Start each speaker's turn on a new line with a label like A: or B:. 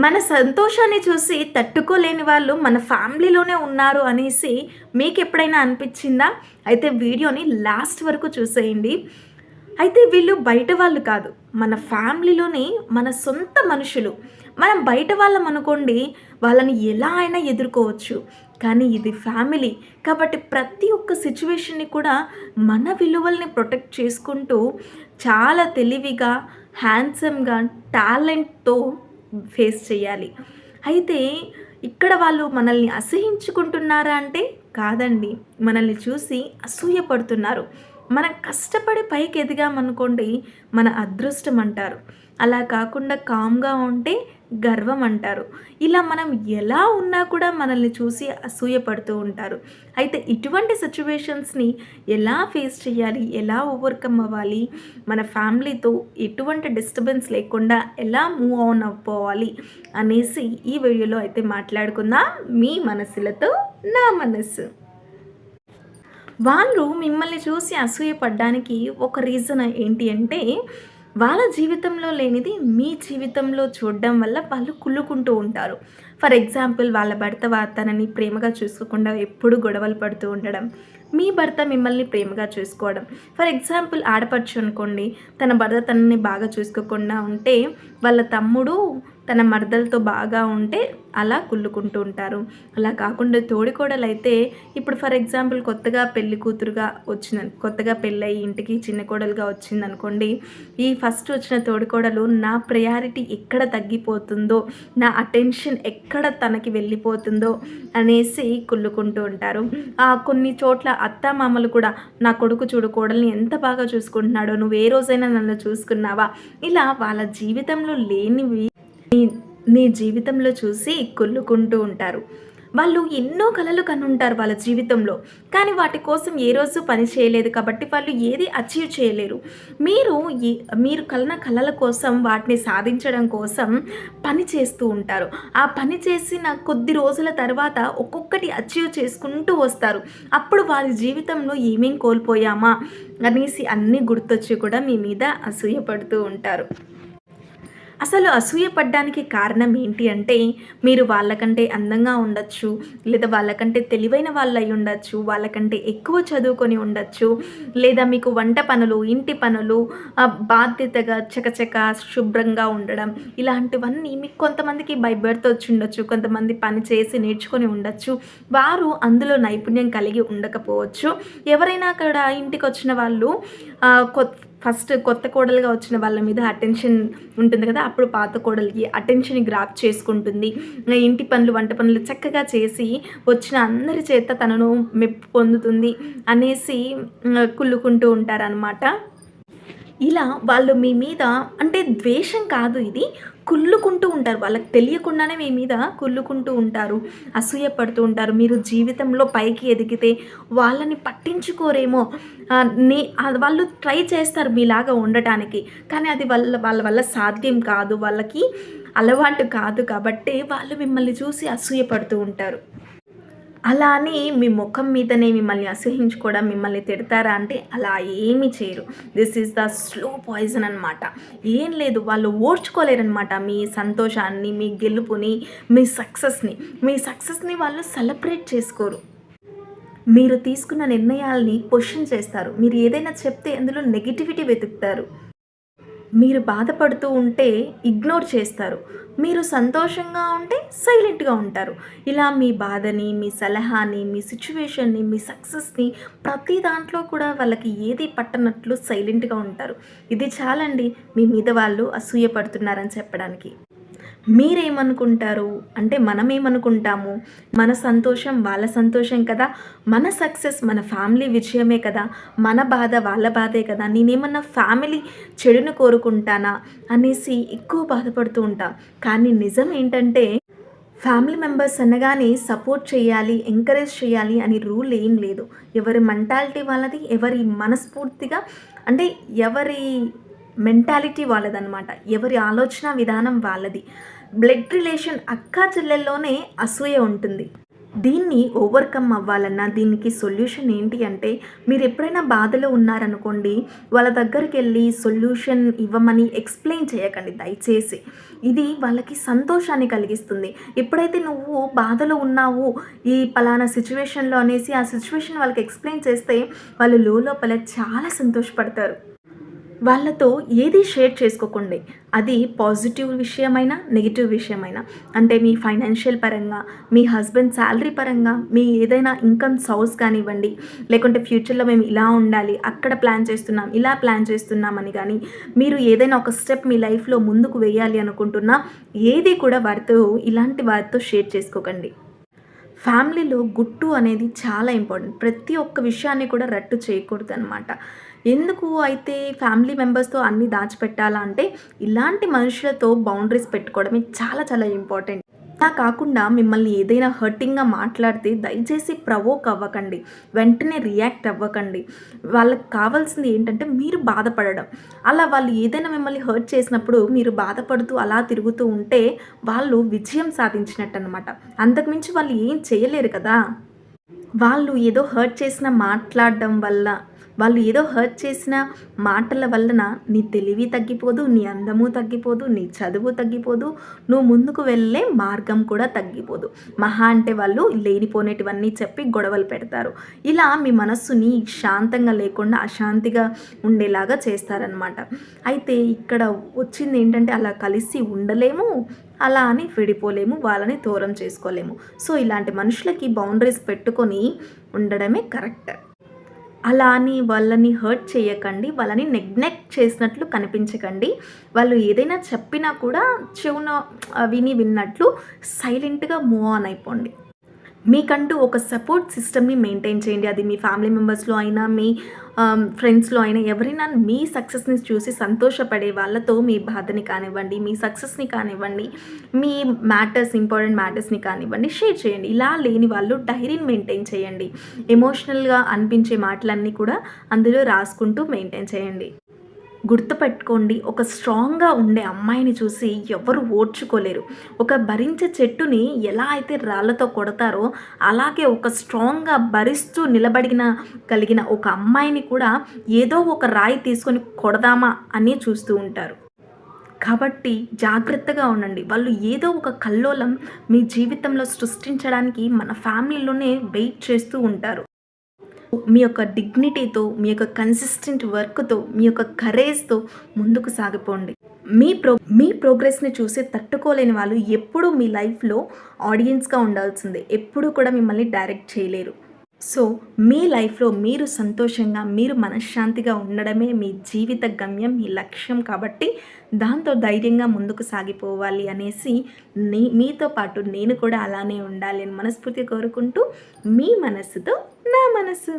A: మన సంతోషాన్ని చూసి తట్టుకోలేని వాళ్ళు మన ఫ్యామిలీలోనే ఉన్నారు అనేసి మీకు ఎప్పుడైనా అనిపించిందా? అయితే వీడియోని లాస్ట్ వరకు చూసేయండి. అయితే వీళ్ళు బయట వాళ్ళు కాదు, మన ఫ్యామిలీలోనే మన సొంత మనుషులు. మనం బయట వాళ్ళం అనుకోండి, వాళ్ళని ఎలా అయినా ఎదుర్కోవచ్చు. కానీ ఇది ఫ్యామిలీ కాబట్టి ప్రతి ఒక్క సిచ్యువేషన్ని కూడా మన విలువల్ని ప్రొటెక్ట్ చేసుకుంటూ చాలా తెలివిగా, హ్యాండ్సమ్గా, టాలెంట్తో ఫేస్ చేయాలి. అయితే ఇక్కడ వాళ్ళు మనల్ని అసహించుకుంటున్నారా అంటే కాదండి. మనల్ని చూసి అసూయపడుతున్నారు. మనం కష్టపడి పైకి ఎదిగామనుకోండి మన అదృష్టం అంటారు. అలా కాకుండా కామ్గా ఉంటే గర్వం అంటారు. ఇలా మనం ఎలా ఉన్నా కూడా మనల్ని చూసి అసూయపడుతూ ఉంటారు. అయితే ఇటువంటి సిచ్యువేషన్స్ని ఎలా ఫేస్ చేయాలి, ఎలా ఓవర్కమ్ అవ్వాలి, మన ఫ్యామిలీతో ఎటువంటి డిస్టర్బెన్స్ లేకుండా ఎలా మూవ్ ఆన్ అవ్వాలి అనేసి ఈ వీడియోలో అయితే మాట్లాడుకుందాం. మీ మనసులతో నా మనసు. వాళ్ళు మిమ్మల్ని చూసి అసూయపడడానికి ఒక రీజన్ ఏంటి అంటే, వాళ్ళ జీవితంలో లేనిది మీ జీవితంలో చూడడం వల్ల వాళ్ళు కుళ్ళుకుంటూ ఉంటారు. ఫర్ ఎగ్జాంపుల్, వాళ్ళ భర్త తనని ప్రేమగా చూసుకోకుండా ఎప్పుడు గొడవలు పడుతూ ఉండడం, మీ భర్త మిమ్మల్ని ప్రేమగా చూసుకోవడం. ఫర్ ఎగ్జాంపుల్, ఆడపడుచు అనుకోండి, తన భర్త తనని బాగా చూసుకోకుండా ఉంటే వాళ్ళ తమ్ముడు తన మరదలతో బాగా ఉంటే అలా కుళ్ళుకుంటూ ఉంటారు. అలా కాకుండా తోడికోడలు అయితే, ఇప్పుడు ఫర్ ఎగ్జాంపుల్ కొత్తగా పెళ్లి కూతురుగా కొత్తగా పెళ్ళయి ఇంటికి చిన్న కోడలుగా వచ్చిందనుకోండి, ఈ ఫస్ట్ వచ్చిన తోడికోడలు నా ప్రయారిటీ ఎక్కడ తగ్గిపోతుందో, నా అటెన్షన్ ఎక్కడ తనకి వెళ్ళిపోతుందో అనేసి కుళ్ళుకుంటూ ఉంటారు. కొన్ని చోట్ల అత్తామామలు కూడా, నా కొడుకు చూడు కోడల్ని ఎంత బాగా చూసుకుంటున్నాడో, నువ్వు ఏ రోజైనా నన్ను చూసుకున్నావా, ఇలా వాళ్ళ జీవితంలో లేనివి నీ జీవితంలో చూసి కుళ్ళుకుంటూ ఉంటారు. వాళ్ళు ఎన్నో కలలు కనుంటారు వాళ్ళ జీవితంలో, కానీ వాటి కోసం ఏ రోజు పని చేయలేదు కాబట్టి వాళ్ళు ఏది అచీవ్ చేయలేరు. మీరు కలన కలల కోసం, వాటిని సాధించడం కోసం పని చేస్తూ ఉంటారు. ఆ పని చేసిన కొద్ది రోజుల తర్వాత ఒక్కొక్కటి అచీవ్ చేసుకుంటూ వస్తారు. అప్పుడు వారి జీవితంలో ఏమేం కోల్పోయామా అనేసి అన్నీ గుర్తొచ్చి కూడా మీ మీద అసూయపడుతూ ఉంటారు. అసలు అసూయపడడానికి కారణం ఏంటి అంటే, మీరు వాళ్ళకంటే అందంగా ఉండొచ్చు, లేదా వాళ్ళకంటే తెలివైన వాళ్ళు అయి ఉండొచ్చు, వాళ్ళకంటే ఎక్కువ చదువుకొని ఉండొచ్చు, లేదా మీకు వంట పనులు, ఇంటి పనులు బాధ్యతగా చకచక శుభ్రంగా ఉండడం, ఇలాంటివన్నీ మీకు కొంతమందికి బై బర్త్ వచ్చి ఉండొచ్చు, కొంతమంది పని చేసి నేర్చుకొని ఉండొచ్చు, వారు అందులో నైపుణ్యం కలిగి ఉండకపోవచ్చు. ఎవరైనా అక్కడ ఇంటికి వచ్చిన వాళ్ళు కొత్త కోడలుగా వచ్చిన వాళ్ళ మీద అటెన్షన్ ఉంటుంది కదా, అప్పుడు పాత కోడలికి అటెన్షన్ గ్రాప్ చేసుకుంటుంది. ఇంటి పనులు, వంట పనులు చక్కగా చేసి వచ్చిన అందరి చేత తనను మెప్పు పొందుతుంది అనేసి కుళ్ళుకుంటూ ఉంటారనమాట. ఇలా వాళ్ళు మీ మీద, అంటే ద్వేషం కాదు, ఇది కుళ్ళుకుంటూ ఉంటారు. వాళ్ళకి తెలియకుండానే మీ మీద కుళ్ళుకుంటూ ఉంటారు, అసూయపడుతూ ఉంటారు. మీరు జీవితంలో పైకి ఎదిగితే వాళ్ళని పట్టించుకోరేమో, వాళ్ళు ట్రై చేస్తారు మీలాగా ఉండటానికి, కానీ అది వాళ్ళ వల్ల సాధ్యం కాదు, వాళ్ళకి అలవాటు కాదు. కాబట్టి వాళ్ళు మిమ్మల్ని చూసి అసూయపడుతూ ఉంటారు. అలా అని మీ ముఖం మీదనే మిమ్మల్ని అసహించుకోవడం, మిమ్మల్ని తిడతారా అంటే అలా ఏమీ చేయరు. This is the slow poison అనమాట. ఏం లేదు, వాళ్ళు ఓర్చుకోలేరనమాట మీ సంతోషాన్ని, మీ గెలుపుని, మీ సక్సెస్ని వాళ్ళు సెలబ్రేట్ చేసుకోరు. మీరు తీసుకున్న నిర్ణయాల్ని క్వశ్చన్ చేస్తారు. మీరు ఏదైనా చెప్తే అందులో నెగిటివిటీ వెతుకుతారు. మీరు బాధపడుతూ ఉంటే ఇగ్నోర్ చేస్తారు. మీరు సంతోషంగా ఉంటే సైలెంట్గా ఉంటారు. ఇలా మీ బాధని, మీ సలహాని, మీ సిచ్యువేషన్ని, మీ సక్సెస్ని ప్రతి దాంట్లో కూడా వాళ్ళకి ఏది పట్టనట్లు సైలెంట్గా ఉంటారు. ఇది చాలండి మీ మీద వాళ్ళు అసూయపడుతున్నారని చెప్పడానికి. మీరేమనుకుంటారు అంటే, మనమేమనుకుంటాము, మన సంతోషం వాళ్ళ సంతోషం కదా, మన సక్సెస్ మన ఫ్యామిలీ విజయమే కదా, మన బాధ వాళ్ళ బాధే కదా, నేనేమన్నా ఫ్యామిలీ చెడును కోరుకుంటానా అనేసి ఎక్కువ బాధపడుతూ ఉంటాం. కానీ నిజం ఏంటంటే, ఫ్యామిలీ మెంబర్స్ అనగానే సపోర్ట్ చేయాలి, ఎంకరేజ్ చేయాలి అని రూల్ ఏం లేదు. ఎవరి మెంటాలిటీ వాళ్ళది, ఎవరి మనస్ఫూర్తిగా, అంటే ఎవరి మెంటాలిటీ వాళ్ళదనమాట, ఎవరి ఆలోచన విధానం వాళ్ళది. బ్లడ్ రిలేషన్ అక్కా చెల్లెల్లోనే అసూయ ఉంటుంది. దీన్ని ఓవర్‌కమ్ అవ్వాలన్నా దీనికి సొల్యూషన్ ఏంటి అంటే, మీరెప్పుడైనా బాధలో ఉన్నారనుకోండి, వాళ్ళ దగ్గరికెళ్ళి సొల్యూషన్ ఇవ్వమని ఎక్స్‌ప్లెయిన్ చేయకండి దయచేసి. ఇది వాళ్ళకి సంతోషాన్ని కలిగిస్తుంది. ఎప్పుడైతే నువ్వు బాధలో ఉన్నావు, ఈ పలానా సిట్యుయేషన్‌లో అనేసి ఆ సిట్యుయేషన్ వాళ్ళకి ఎక్స్‌ప్లెయిన్ చేస్తే, వాళ్ళు లోలోపల చాలా సంతోషపడతారు. వాళ్ళతో ఏది షేర్ చేసుకోకండి. అది పాజిటివ్ విషయమైనా, నెగెటివ్ విషయమైనా. అంటే మీ ఫైనాన్షియల్ పరంగా, మీ హస్బెండ్ శాలరీ పరంగా, మీ ఏదైనా ఇన్‌కమ్ సోర్స్ కానివ్వండి, లేకుంటే ఫ్యూచర్‌లో మేము ఇలా ఉండాలి, అక్కడ ప్లాన్ చేస్తున్నాం, ఇలా ప్లాన్ చేస్తున్నామని గానీ, మీరు ఏదైనా ఒక స్టెప్ మీ లైఫ్‌లో ముందుకు వేయాలి అనుకుంటున్నా, ఏది కూడా ఇలాంటి వారితో షేర్ చేసుకోకండి. ఫ్యామిలీలో గుట్టు అనేది చాలా ఇంపార్టెంట్. ప్రతి ఒక్క విషయాన్ని కూడా రట్టు చేయకూడదనమాట. ఎందుకు అయితే ఫ్యామిలీ మెంబర్స్‌తో అన్నీ దాచిపెట్టాలా అంటే, ఇలాంటి మనుషులతో బౌండరీస్ పెట్టుకోవడమే చాలా చాలా ఇంపార్టెంట్. అలా కాకుండా మిమ్మల్ని ఏదైనా హర్టింగ్‌గా మాట్లాడితే దయచేసి ప్రవోక్ అవ్వకండి. వెంటనే రియాక్ట్ అవ్వకండి. వాళ్ళకి కావాల్సింది ఏంటంటే మీరు బాధపడడం. అలా వాళ్ళు ఏదైనా మిమ్మల్ని హర్ట్ చేసినప్పుడు మీరు బాధపడుతూ అలా తిరుగుతూ ఉంటే వాళ్ళు విజయం సాధించినట్టనమాట. అంతకు మించి వాళ్ళు ఏం చేయలేరు కదా! వాళ్ళు ఏదో హర్ట్ చేసిన మాట్లాడడం వల్ల, వాళ్ళు ఏదో హర్ట్ చేసిన మాటల వలన నీ తెలివి తగ్గిపోదు, నీ అందము తగ్గిపోదు, నీ చదువు తగ్గిపోదు, నువ్వు ముందుకు వెళ్ళే మార్గం కూడా తగ్గిపోదు. మహా అంటే వాళ్ళు లేనిపోనేటివన్నీ చెప్పి గొడవలు పెడతారు. ఇలా మీ మనస్సుని శాంతంగా లేకుండా అశాంతిగా ఉండేలాగా చేస్తారనమాట. అయితే ఇక్కడ వచ్చింది ఏంటంటే అలా కలిసి ఉండలేము, అలా అని విడిపోలేము, వాళ్ళని దూరం చేసుకోలేము. సో ఇలాంటి మనుషులకి బౌండరీస్ పెట్టుకొని ఉండడమే కరెక్ట్. అలా అని వాళ్ళని హర్ట్ చేయకండి. వాళ్ళని నెగ్లెక్ట్ చేసినట్లు కనిపించకండి. వాళ్ళు ఏదైనా చెప్పినా కూడా చెవున విన్నట్లు సైలెంట్‌గా మూవ్ ఆన్ అయిపోండి. మీకంటూ ఒక సపోర్ట్ సిస్టమ్‌ని మెయింటైన్ చేయండి. అది మీ ఫ్యామిలీ మెంబర్స్‌లో అయినా, మీ ఫ్రెండ్స్‌లో అయినా ఎవరైనా మీ సక్సెస్‌ని చూసి సంతోషపడే వాళ్ళతో మీ బాధని కానివ్వండి, మీ సక్సెస్‌ని కానివ్వండి, మీ ఇంపార్టెంట్ మ్యాటర్స్‌ని కానివ్వండి షేర్ చేయండి. ఇలా లేని వాళ్ళు డైరీని మెయింటైన్ చేయండి. ఎమోషనల్‌గా అనిపించే మాటలన్నీ కూడా అందులో రాసుకుంటూ మెయింటైన్ చేయండి. గుర్తుపెట్టుకోండి, ఒక స్ట్రాంగ్‌గా ఉండే అమ్మాయిని చూసి ఎవ్వరు ఓర్చుకోలేరు. ఒక భరించే చెట్టుని ఎలా అయితే రాళ్ళతో కొడతారో, అలాగే ఒక స్ట్రాంగ్‌గా భరిస్తూ కలిగిన ఒక అమ్మాయిని కూడా ఏదో ఒక రాయి తీసుకొని కొడదామా అని చూస్తూ ఉంటారు. కాబట్టి జాగ్రత్తగా ఉండండి. వాళ్ళు ఏదో ఒక కల్లోలం మీ జీవితంలో సృష్టించడానికి మన ఫ్యామిలీలోనే వెయిట్ చేస్తూ ఉంటారు. మీ యొక్క డిగ్నిటీతో, మీ యొక్క కన్సిస్టెంట్ వర్క్‌తో, మీ యొక్క కరేజ్‌తో ముందుకు సాగిపోండి. మీ ప్రోగ్రెస్‌ని చూసి తట్టుకోలేని వాళ్ళు ఎప్పుడూ మీ లైఫ్‌లో ఆడియన్స్‌గా ఉండాల్సిందే. ఎప్పుడూ కూడా మిమ్మల్ని డైరెక్ట్ చేయలేరు. సో, మీ లైఫ్‌లో మీరు సంతోషంగా, మీరు మనశ్శాంతిగా ఉండడమే మీ జీవిత గమ్యం, మీ లక్ష్యం కాబట్టి దాంతో ధైర్యంగా ముందుకు సాగిపోవాలి అనేసి మీతో పాటు నేను కూడా అలానే ఉండాలి అని మనస్ఫూర్తిగా కోరుకుంటూ, మీ మనస్సుతో నా మనసు.